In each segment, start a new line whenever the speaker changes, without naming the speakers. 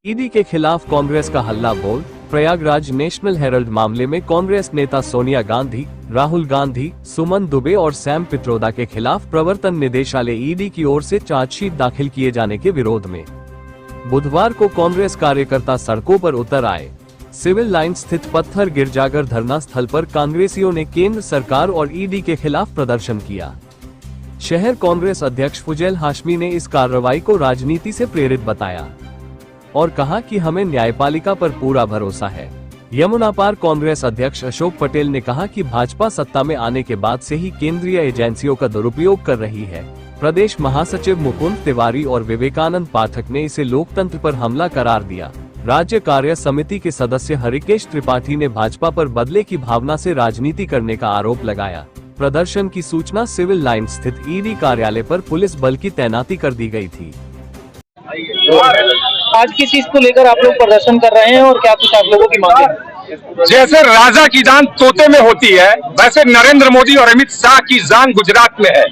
ED के खिलाफ कांग्रेस का हल्ला बोल। प्रयागराज नेशनल हेराल्ड मामले में कांग्रेस नेता सोनिया गांधी, राहुल गांधी, सुमन दुबे और सैम पित्रोदा के खिलाफ प्रवर्तन निदेशालय ईडी की ओर से चार्जशीट दाखिल किए जाने के विरोध में बुधवार को कांग्रेस कार्यकर्ता सड़कों पर उतर आए। सिविल लाइन स्थित पत्थर गिरजागर धरना स्थल पर कांग्रेसियों ने केंद्र सरकार और ईडी के खिलाफ प्रदर्शन किया। शहर कांग्रेस अध्यक्ष फुजैल हाशमी ने इस कार्रवाई को राजनीति से प्रेरित बताया और कहा कि हमें न्यायपालिका पर पूरा भरोसा है। यमुना पार कांग्रेस अध्यक्ष अशोक पटेल ने कहा कि भाजपा सत्ता में आने के बाद से ही केंद्रीय एजेंसियों का दुरुपयोग कर रही है। प्रदेश महासचिव मुकुंद तिवारी और विवेकानंद पाठक ने इसे लोकतंत्र पर हमला करार दिया। राज्य कार्य समिति के सदस्य हरिकेश त्रिपाठी ने भाजपा पर बदले की भावना से राजनीति करने का आरोप लगाया। प्रदर्शन की सूचना सिविल लाइन स्थित ईडी कार्यालय पर पुलिस बल की तैनाती कर दी गई थी।
आज किस चीज को लेकर आप लोग प्रदर्शन कर रहे हैं और क्या कुछ आप लोगों की मांग है?
जैसे राजा की जान तोते में होती है, वैसे नरेंद्र मोदी और अमित शाह की जान गुजरात में है।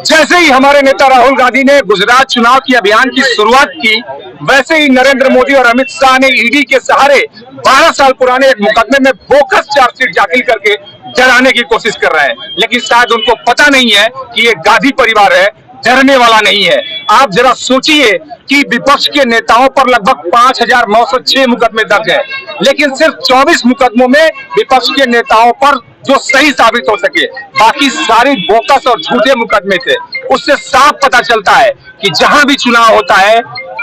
जैसे ही हमारे नेता राहुल गांधी ने गुजरात चुनाव की अभियान की शुरुआत की, वैसे ही नरेंद्र मोदी और अमित शाह ने ईडी के सहारे 12 साल पुराने एक मुकदमे में बोगस चार्जशीट दाखिल करके डराने की कोशिश कर रहे हैं। लेकिन शायद उनको पता नहीं है कि ये गांधी परिवार है, डरने वाला नहीं है। आप जरा सोचिए कि विपक्ष के नेताओं पर लगभग 5,906 मुकदमे दर्ज है, लेकिन सिर्फ 24 मुकदमों में विपक्ष के नेताओं पर जो सही साबित हो सके, बाकी सारी बोकस और झूठे मुकदमे थे। उससे साफ पता चलता है कि जहां भी चुनाव होता है,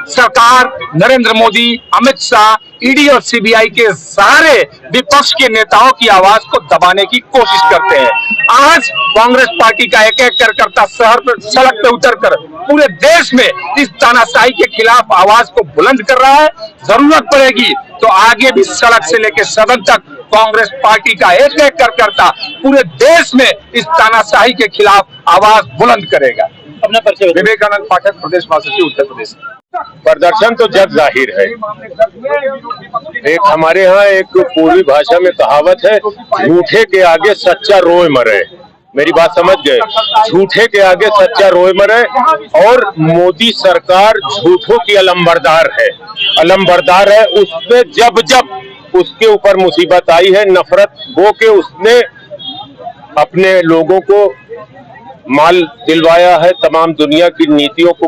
सरकार, नरेंद्र मोदी, अमित शाह, ईडी और सीबीआई के सहारे विपक्ष के नेताओं की आवाज को दबाने की कोशिश करते हैं। आज कांग्रेस पार्टी का एक एक कार्यकर्ता शहर पर सड़क पे उतरकर पूरे देश में इस तानाशाही के खिलाफ आवाज को बुलंद कर रहा है। जरूरत पड़ेगी तो आगे भी सड़क से लेकर सदन तक कांग्रेस पार्टी का एक एक कार्यकर्ता पूरे देश में इस तानाशाही के खिलाफ आवाज बुलंद करेगा।
अपना परिचय।
विवेकानंद पाठक, प्रदेश महासचिव, उत्तर प्रदेश।
प्रदर्शन तो जग जाहिर है। एक हमारे यहाँ एक पूर्वी भाषा में कहावत है, झूठे के आगे सच्चा रोए मरे। मेरी बात समझ गए? झूठे के आगे सच्चा रोए मरे। और मोदी सरकार झूठों की अलंबरदार है। उसपे जब जब उसके ऊपर मुसीबत आई है, नफरत बो के उसने अपने लोगों को माल दिलवाया है, तमाम दुनिया की नीतियों को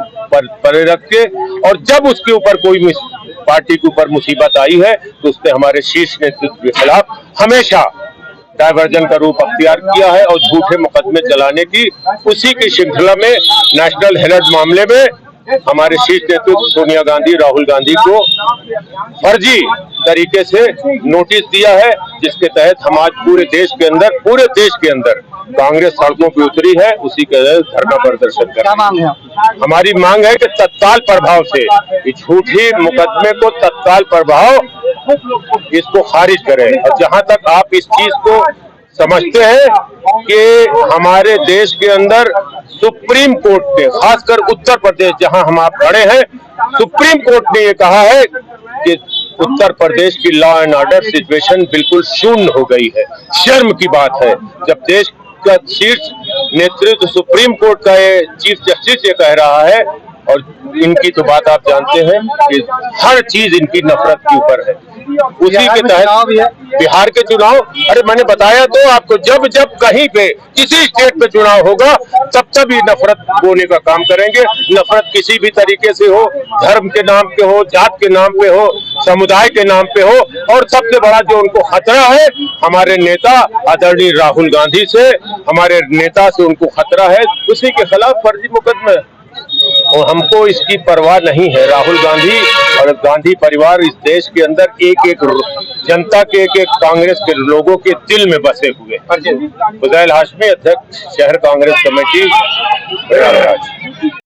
परे रख के। और जब उसके ऊपर कोई पार्टी के ऊपर मुसीबत आई है तो उसने हमारे शीर्ष नेतृत्व के खिलाफ हमेशा डायवर्जन का रूप अख्तियार किया है और झूठे मुकदमे चलाने की उसी की श्रृंखला में नेशनल हेराल्ड मामले में हमारे शीर्ष नेतृत्व सोनिया गांधी, राहुल गांधी को फर्जी तरीके से नोटिस दिया है, जिसके तहत हम आज पूरे देश के अंदर कांग्रेस सड़कों पर उतरी है। उसी के तहत धरना प्रदर्शन कर रही है। हमारी मांग है कि तत्काल प्रभाव से इस झूठी मुकदमे को तत्काल प्रभाव इसको खारिज करें। और जहां तक आप इस चीज को समझते हैं कि हमारे देश के अंदर सुप्रीम कोर्ट ने, खासकर उत्तर प्रदेश जहां हम आप खड़े हैं, सुप्रीम कोर्ट ने ये कहा है कि उत्तर प्रदेश की लॉ एंड ऑर्डर सिचुएशन बिल्कुल शून्य हो गई है। शर्म की बात है जब देश का शीर्ष नेतृत्व सुप्रीम कोर्ट का चीफ जस्टिस ये कह रहा है। और इनकी तो बात आप जानते हैं कि हर चीज इनकी नफरत के ऊपर है। उसी के तहत बिहार के चुनाव, अरे मैंने बताया तो आपको, जब जब कहीं पे किसी स्टेट पे चुनाव होगा तब ये नफरत बोने का काम करेंगे। नफरत किसी भी तरीके से हो, धर्म के नाम पे हो, जात के नाम पे हो, समुदाय के नाम पे हो। और सबसे बड़ा जो उनको खतरा है हमारे नेता आदरणीय राहुल गांधी से, हमारे नेता से उनको खतरा है। उसी के खिलाफ फर्जी मुकदमे और हमको इसकी परवाह नहीं है। राहुल गांधी और गांधी परिवार इस देश के अंदर एक एक जनता के, एक कांग्रेस के लोगों के दिल में बसे हुए। फुजैल हाशमी, अध्यक्ष शहर कांग्रेस कमेटी, प्रयागराज।